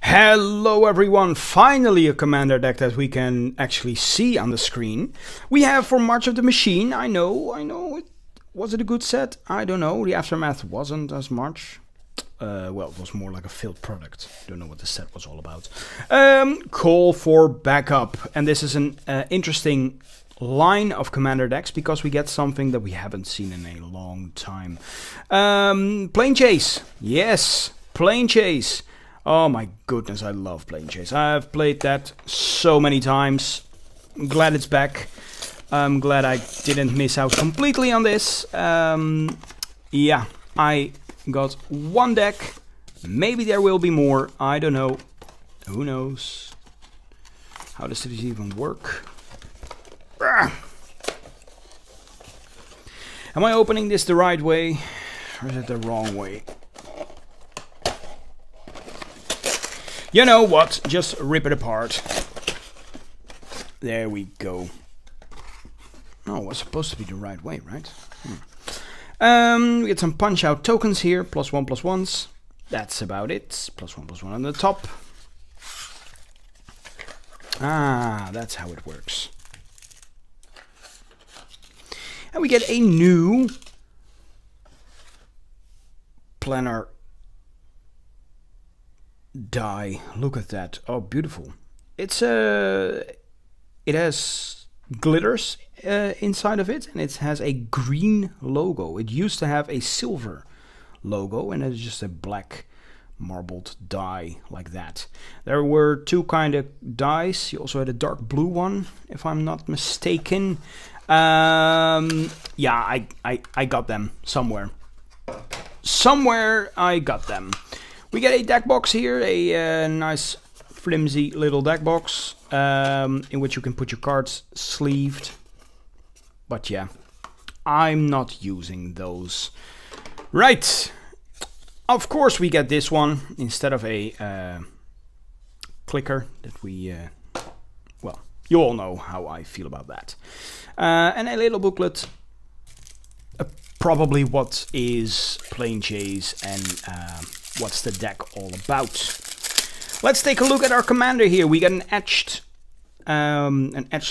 Hello everyone, finally a commander deck that we can actually see on the screen. We have for March of the Machine, I know, was it a good set? I don't know, the Aftermath wasn't as much. Well, it was more like a failed product. Don't know what the set was all about. Call for backup, and this is an interesting line of commander decks because we get something that we haven't seen in a long time. Plane Chase, yes, Plane Chase. Oh my goodness, I love Plane Chase. I've played that so many times. I'm glad it's back. I'm glad I didn't miss out completely on this. Yeah, I got one deck. Maybe there will be more. I don't know. Who knows? How does this even work? Am I opening this the right way? Or is it the wrong way? You know what? Just rip it apart. There we go. Oh, it was supposed to be the right way, right? We get some punch-out tokens here. +1/+1s. That's about it. +1/+1 on the top. Ah, that's how it works. And we get a new planar die. Look at that. Oh, beautiful. It has glitters inside of it, and it has a green logo. It used to have a silver logo, and it's just a black marbled die like that. There were two kind of dies. You also had a dark blue one, if I'm not mistaken. Yeah, I got them somewhere. Somewhere I got them. We get a deck box here, a nice flimsy little deck box in which you can put your cards sleeved. But yeah, I'm not using those. Right, of course we get this one instead of a clicker that we, well, you all know how I feel about that. And a little booklet. Probably what is Plane Chase and what's the deck all about. Let's take a look at our commander here. We get an etched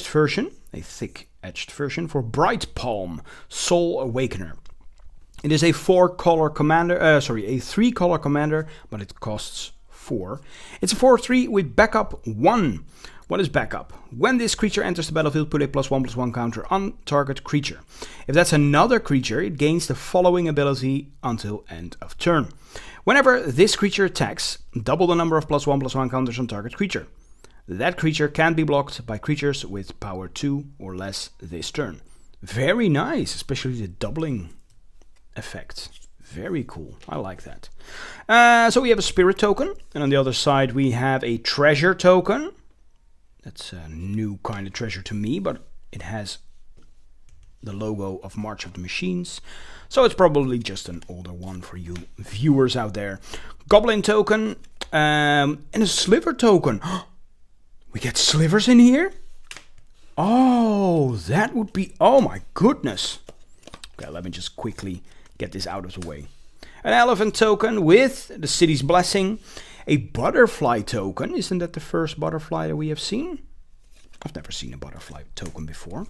version, a thick etched version for Bright Palm, Soul Awakener. It is a 4-color commander, a 3-color commander, but it costs 4. It's a 4/3 with backup 1. What is backup? When this creature enters the battlefield, put a +1/+1 counter on target creature. If that's another creature, it gains the following ability until end of turn. Whenever this creature attacks, double the number of +1/+1 counters on target creature. That creature can be blocked by creatures with power 2 or less this turn. Very nice, especially the doubling effect. Very cool. I like that. So we have a spirit token, and on the other side we have a treasure token. That's a new kind of treasure to me, but it has the logo of March of the Machines, so it's probably just an older one for you viewers out there. Goblin token and a sliver token. We get slivers in here? Oh, that would be... Oh my goodness. Okay, let me just quickly get this out of the way. An elephant token with the city's blessing. A butterfly token. Isn't that the first butterfly that we have seen? I've never seen a butterfly token before.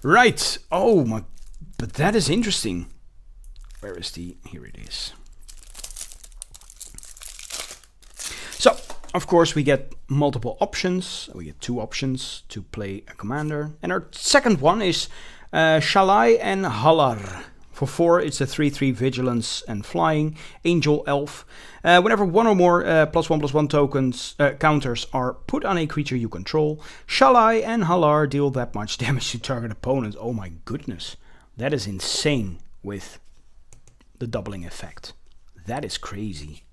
Right. Oh my, but that is interesting. Where is the... Here it is. So, of course, we get multiple options. We get 2 options to play a commander. And our second one is Shalai and Halar. For 4, it's a 3/3 vigilance and flying angel elf. Whenever one or more +1/+1 tokens counters are put on a creature you control, Shalai and Halar deal that much damage to target opponent. Oh my goodness, that is insane with the doubling effect. That is crazy.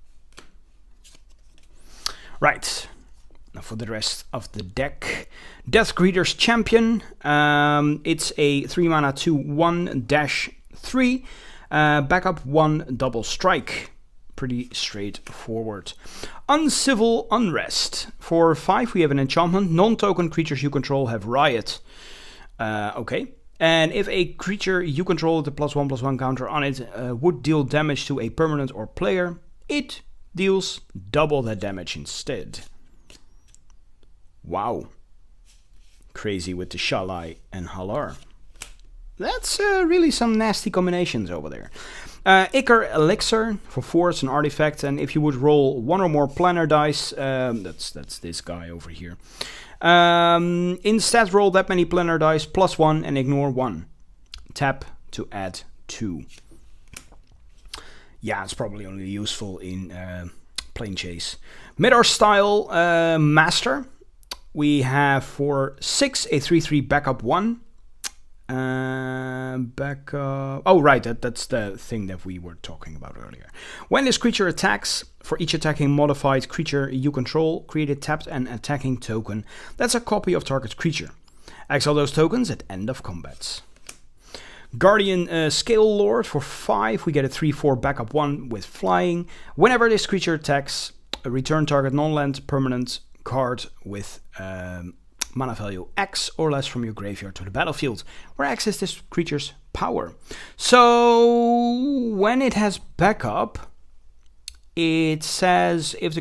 Right. Now for the rest of the deck, Death Greeter's Champion. It's a 3-mana 2/1-3, backup 1 double strike. Pretty straightforward. Uncivil Unrest. For 5 we have an enchantment. Non-token creatures you control have Riot. Okay. And if a creature you control with a +1/+1 counter on it would deal damage to a permanent or player, it deals double that damage instead. Wow. Crazy with the Shalai and Halar. That's really some nasty combinations over there. Icar Elixir for 4, it's an artifact, and if you would roll 1 or more planar dice, that's this guy over here. Instead roll that many planar dice plus 1 and ignore 1. Tap to add 2. Yeah, it's probably only useful in plane chase. Midar style master. We have for 6 a 3/3 backup 1. Backup. Oh, right, that's the thing that we were talking about earlier. When this creature attacks, for each attacking modified creature you control, create a tapped and attacking token. That's a copy of target creature. Exile those tokens at end of combat. Guardian Scale Lord for 5. We get a 3/4 backup 1 with flying. Whenever this creature attacks, return target non-land permanent card with mana value X or less from your graveyard to the battlefield, where X is this creature's power. So when it has backup, it says if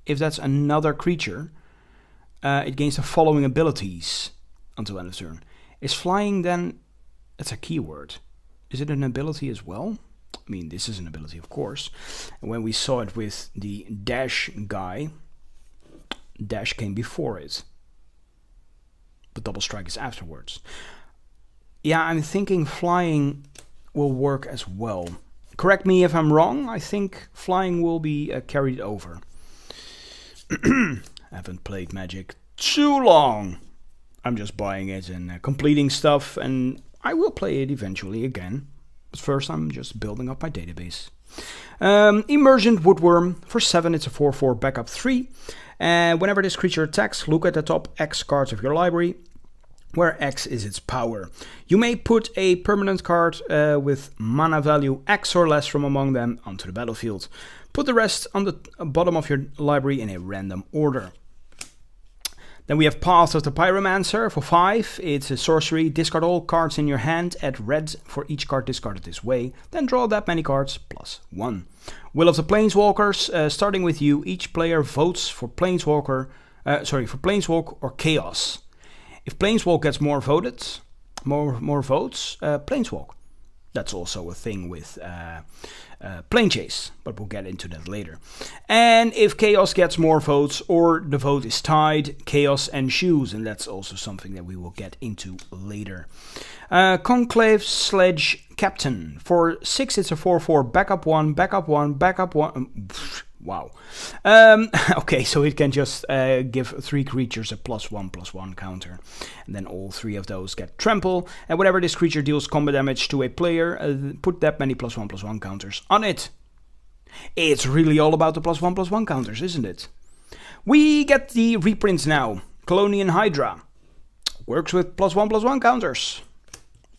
that's another creature, it gains the following abilities until end of turn. Is flying then? That's a keyword. Is it an ability as well? I mean, this is an ability, of course. And when we saw it with the dash guy, dash came before it. The double strike is afterwards. Yeah, I'm thinking flying will work as well. Correct me if I'm wrong. I think flying will be carried over. I haven't played Magic too long. I'm just buying it and completing stuff, and I will play it eventually again. But first I'm just building up my database. Emergent Woodworm for 7. It's a 4/4 backup 3. And whenever this creature attacks, look at the top X cards of your library, where X is its power. You may put a permanent card with mana value X or less from among them onto the battlefield. Put the rest on the bottom of your library in a random order. Then we have Path of the Pyromancer for 5. It's a sorcery. Discard all cards in your hand. Add red for each card discarded this way. Then draw that many cards plus 1. Will of the Planeswalkers. Starting with you, each player votes for Planeswalk or Chaos. If Planeswalk gets more votes, Planeswalk. That's also a thing with Plane Chase, but we'll get into that later. And if Chaos gets more votes or the vote is tied, Chaos and Shoes, and that's also something that we will get into later. Conclave Sledge Captain. For 6, it's a 4/4 backup 1, backup 1, backup 1. Wow. Okay, so it can just give 3 creatures a +1/+1 counter. And then all 3 of those get trample. And whenever this creature deals combat damage to a player, put that many +1/+1 counters on it. It's really all about the +1/+1 counters, isn't it? We get the reprints now. Colonian Hydra. Works with +1/+1 counters.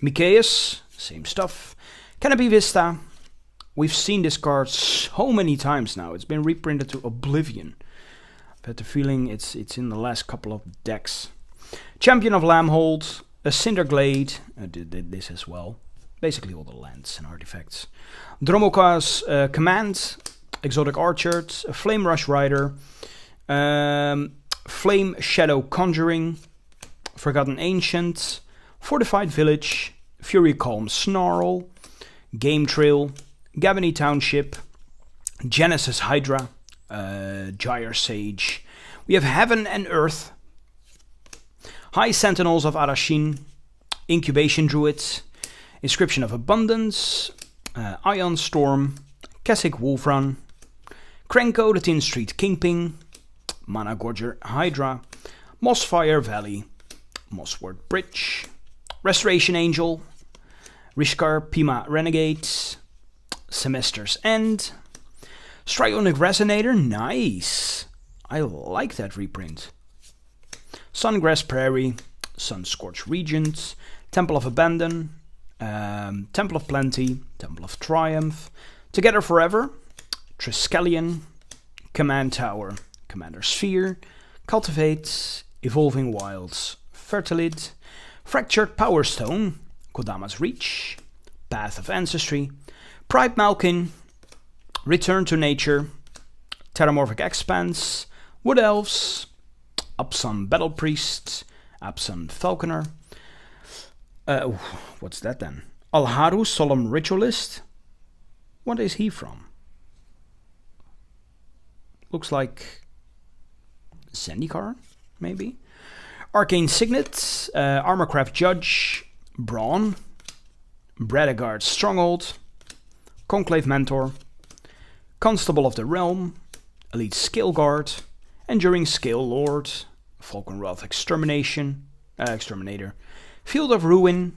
Mikaeus, same stuff. Canopy Vista. We've seen this card so many times now. It's been reprinted to oblivion. I've had the feeling it's in the last couple of decks. Champion of Lamhold, a Cinderglade, did this as well. Basically all the lands and artifacts. Dromoka's Command, Exotic Archer, a Flame Rush Rider, Flame Shadow Conjuring, Forgotten Ancient, Fortified Village, Fury Calm Snarl, Game Trail, Gavany Township, Genesis Hydra, Gyre Sage. We have Heaven and Earth, High Sentinels of Arashin, Incubation Druid, Inscription of Abundance, Ion Storm, Keswick Wolfrun, Krenko the Tin Street Kingpin, Mana Gorger Hydra, Mossfire Valley, Mossword Bridge, Restoration Angel, Rishkar Pima Renegades, Semester's End, Strionic Resonator, nice. I like that reprint. Sungrass Prairie, Sunscorched Regions, Temple of Abandon, Temple of Plenty, Temple of Triumph, Together Forever, Triskelion, Command Tower, Commander Sphere, Cultivate, Evolving Wilds, Fertilid, Fractured Power Stone, Kodama's Reach, Path of Ancestry, Pride Malkin, Return to Nature, Terramorphic Expanse, Wood Elves, Absan Battle Priest, Absan Falconer. What's that then? Alharu Solemn Ritualist. What is he from? Looks like Zendikar, maybe. Arcane Signet, Armorcraft Judge, Brawn, Bradagard Stronghold, Conclave Mentor, Constable of the Realm, Elite Scale Guard, Enduring Scale Lord, Falconwrath Exterminator, Field of Ruin,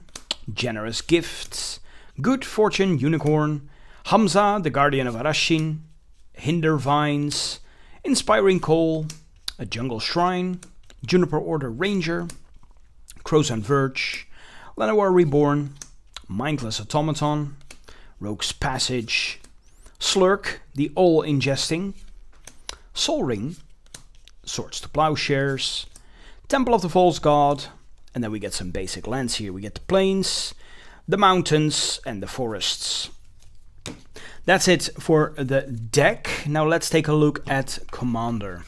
Generous Gifts, Good Fortune Unicorn, Hamza, the Guardian of Arashin, Hinder Vines, Inspiring Call, a Jungle Shrine, Juniper Order Ranger, Crowsand Verge, Llanowar Reborn, Mindless Automaton, Rogue's Passage, Slurk, the All-Ingesting, Soul Ring, Swords to Plowshares, Temple of the False God, and then we get some basic lands here. We get the plains, the mountains, and the forests. That's it for the deck. Now let's take a look at Commander.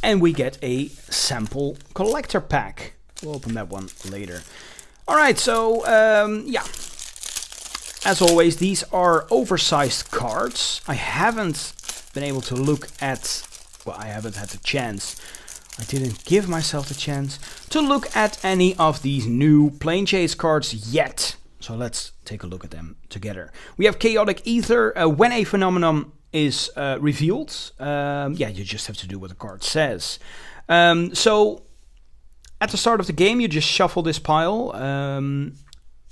And we get a sample collector pack. We'll open that one later. Alright, so yeah. As always, these are oversized cards. I haven't been able to look at... Well, I haven't had the chance. I didn't give myself the chance to look at any of these new Planechase cards yet. So let's take a look at them together. We have Chaotic Ether. When a phenomenon is revealed, yeah, you just have to do what the card says. So at the start of the game, you just shuffle this pile,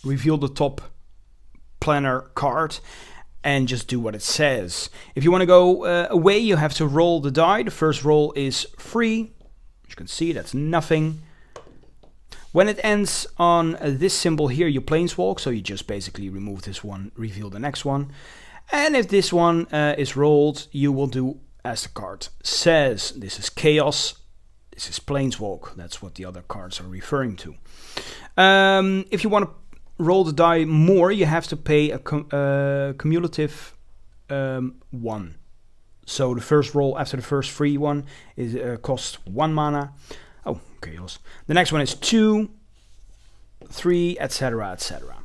reveal the top planner card, and just do what it says. If you want to go away, you have to roll the die. The first roll is free. As you can see, that's nothing. When it ends on this symbol here, you planeswalk, so you just basically remove this one, reveal the next one. And if this one is rolled, you will do as the card says. This is Chaos, this is Planeswalk, that's what the other cards are referring to. If you want to roll the die more, you have to pay a cumulative 1. So the first roll after the first free one is costs 1 mana. Oh, Chaos. The next one is 2, 3, etc., etc.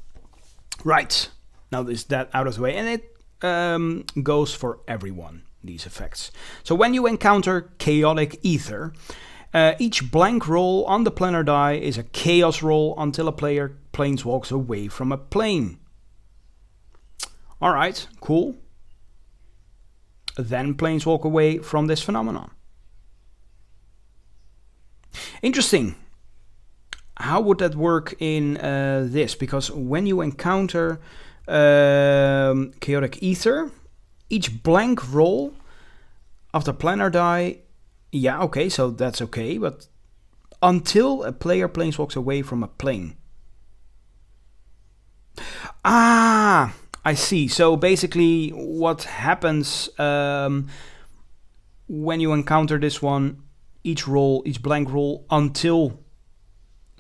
Right. Now is that out of the way, and it goes for everyone, these effects. So when you encounter Chaotic Ether, each blank roll on the planner die is a Chaos roll until a player planeswalks away from a plane. Alright, cool. Then planeswalk away from this phenomenon. Interesting. How would that work in this? Because when you encounter Chaotic Ether, each blank roll of the planner die, yeah, okay, so that's okay, but until a player planeswalks away from a plane. Ah, I see. So basically what happens when you encounter this one, each blank roll until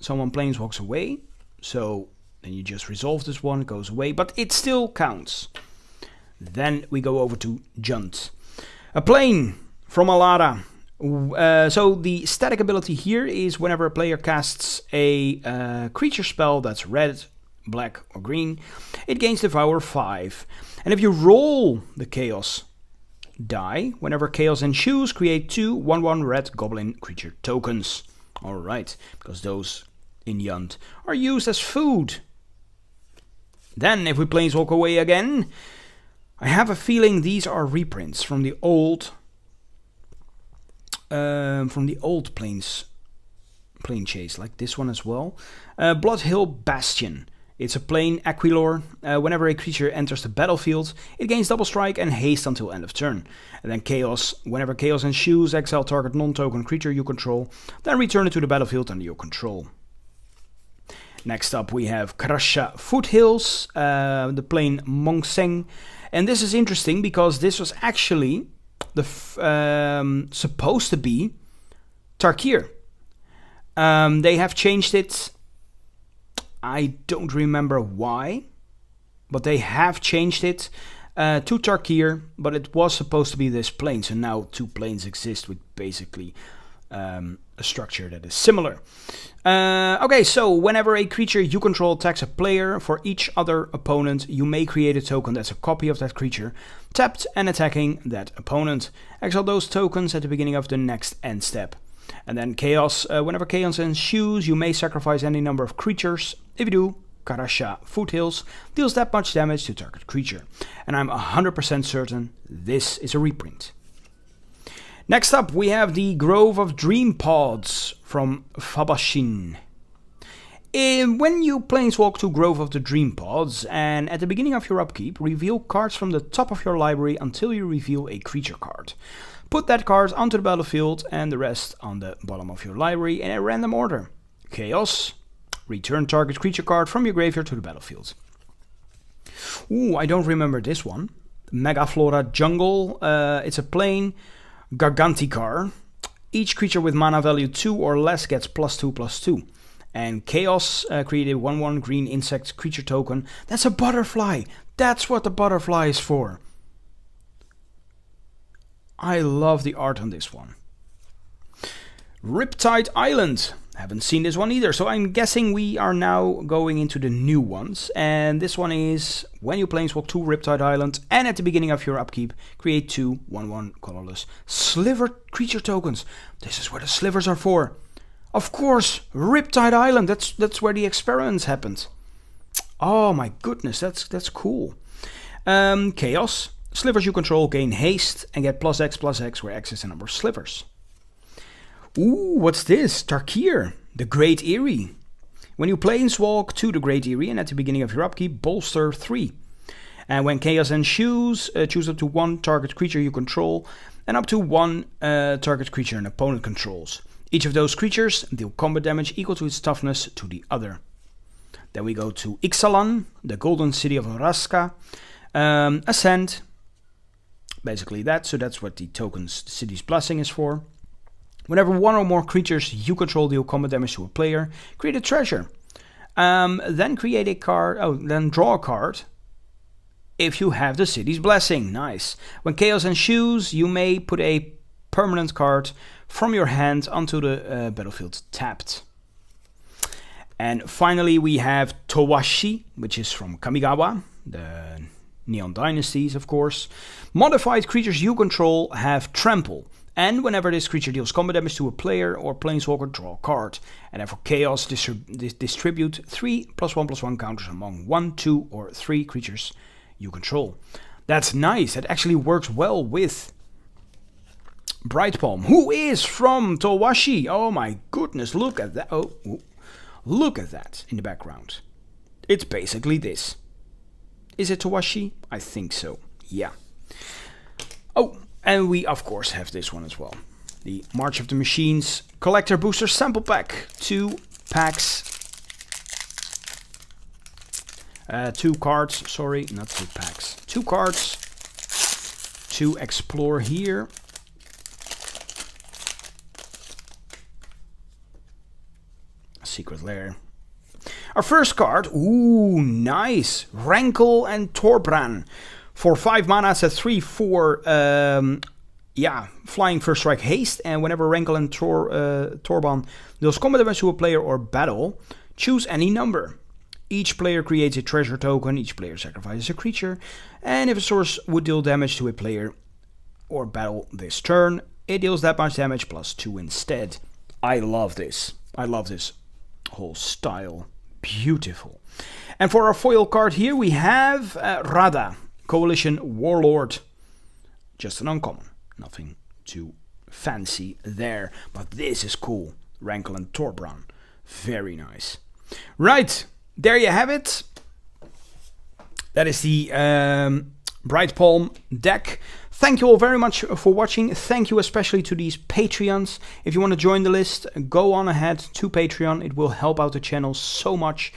someone planeswalks away. So then you just resolve this one, it goes away, but it still counts. Then we go over to Junt. A plane from Alara. So the static ability here is whenever a player casts a creature spell that's red, black, or green, it gains Devour 5. And if you roll the Chaos die, whenever Chaos ensues, create 2 1/1 red goblin creature tokens. Alright, because those in Yunt are used as food. Then, if we planeswalk away again, I have a feeling these are reprints from the old Planechase, like this one as well. Bloodhill Bastion. It's a plain Aquilor. Whenever a creature enters the battlefield, it gains double strike and haste until end of turn. And then Chaos. Whenever Chaos ensues, exile target non-token creature you control, then return it to the battlefield under your control. Next up we have Krasha Foothills, the plain Mongseng. And this is interesting because this was actually the supposed to be Tarkir. They have changed it. I don't remember why, but they have changed it. 2 Tarkir, but it was supposed to be this plane, so now 2 planes exist with basically a structure that is similar. Okay, so whenever a creature you control attacks a player, for each other opponent, you may create a token that's a copy of that creature, tapped and attacking that opponent. Exile those tokens at the beginning of the next end step. And then Chaos, whenever Chaos ensues, you may sacrifice any number of creatures. If you do, Karasha Foothills deals that much damage to target creature. And I'm 100% certain this is a reprint. Next up, we have the Grove of Dream Pods from Fabashin. When you planeswalk to Grove of the Dream Pods, and at the beginning of your upkeep, reveal cards from the top of your library until you reveal a creature card. Put that card onto the battlefield and the rest on the bottom of your library in a random order. Chaos. Return target creature card from your graveyard to the battlefield. Ooh, I don't remember this one. Megaflora Jungle. It's a plain Garganticar. Each creature with mana value 2 or less gets +2/+2. And Chaos created 1/1 green insect creature token. That's a butterfly. That's what the butterfly is for. I love the art on this one. Riptide Island. Haven't seen this one either, so I'm guessing we are now going into the new ones. And this one is, when you planeswalk to Riptide Island, and at the beginning of your upkeep, create 2 1/1 colorless sliver creature tokens. This is where the slivers are for. Of course, Riptide Island, that's where the experiments happened. Oh my goodness, that's cool. Chaos. Slivers you control gain haste and get +X/+X, where X is the number of slivers. Ooh, what's this? Tarkir, the Great Eyrie. When you planeswalk to the Great Eyrie and at the beginning of your upkeep, bolster 3. And when Chaos ensues, choose up to 1 target creature you control and up to 1 target creature an opponent controls. Each of those creatures deal combat damage equal to its toughness to the other. Then we go to Ixalan, the Golden City of Oraska. Ascend. Basically that, so that's what the tokens, the City's Blessing, is for. Whenever 1 or more creatures you control deal combat damage to a player, create a treasure. Then create a card, then draw a card if you have the City's Blessing. Nice. When Chaos ensues, you may put a permanent card from your hand onto the battlefield tapped. And finally we have Towashi, which is from Kamigawa, the Neon Dynasties, of course. Modified creatures you control have trample. And whenever this creature deals combat damage to a player or planeswalker, draw a card. And then for Chaos, distribute 3 +1/+1 counters among 1, 2, or 3 creatures you control. That's nice. That actually works well with Brightpalm, who is from Towashi. Oh my goodness, look at that. Oh, look at that in the background. It's basically this. Is it Towashi? I think so. Yeah. Oh. And we, of course, have this one as well. The March of the Machines Collector Booster Sample Pack. 2 packs. 2 cards, sorry, not 2 packs. 2 cards to explore here. Secret Lair. Our first card, ooh, nice. Rankle and Torbran. For 5 mana, it's a 3/4, flying first strike haste. And whenever Rankle and Torban deals combat damage to a player or battle, choose any number. Each player creates a treasure token, each player sacrifices a creature. And if a source would deal damage to a player or battle this turn, it deals that much damage +2 instead. I love this. I love this whole style. Beautiful. And for our foil card here, we have Rada. Coalition Warlord. Just an uncommon. Nothing too fancy there. But this is cool. Rankle and Torbran. Very nice. Right. There you have it. That is the Brightpalm deck. Thank you all very much for watching. Thank you especially to these Patreons. If you want to join the list, go on ahead to Patreon. It will help out the channel so much.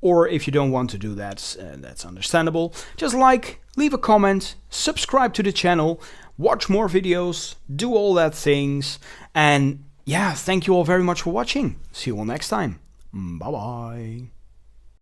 Or if you don't want to do that, that's understandable. Just like, leave a comment, subscribe to the channel, watch more videos, do all that things. And yeah, thank you all very much for watching. See you all next time. Bye bye.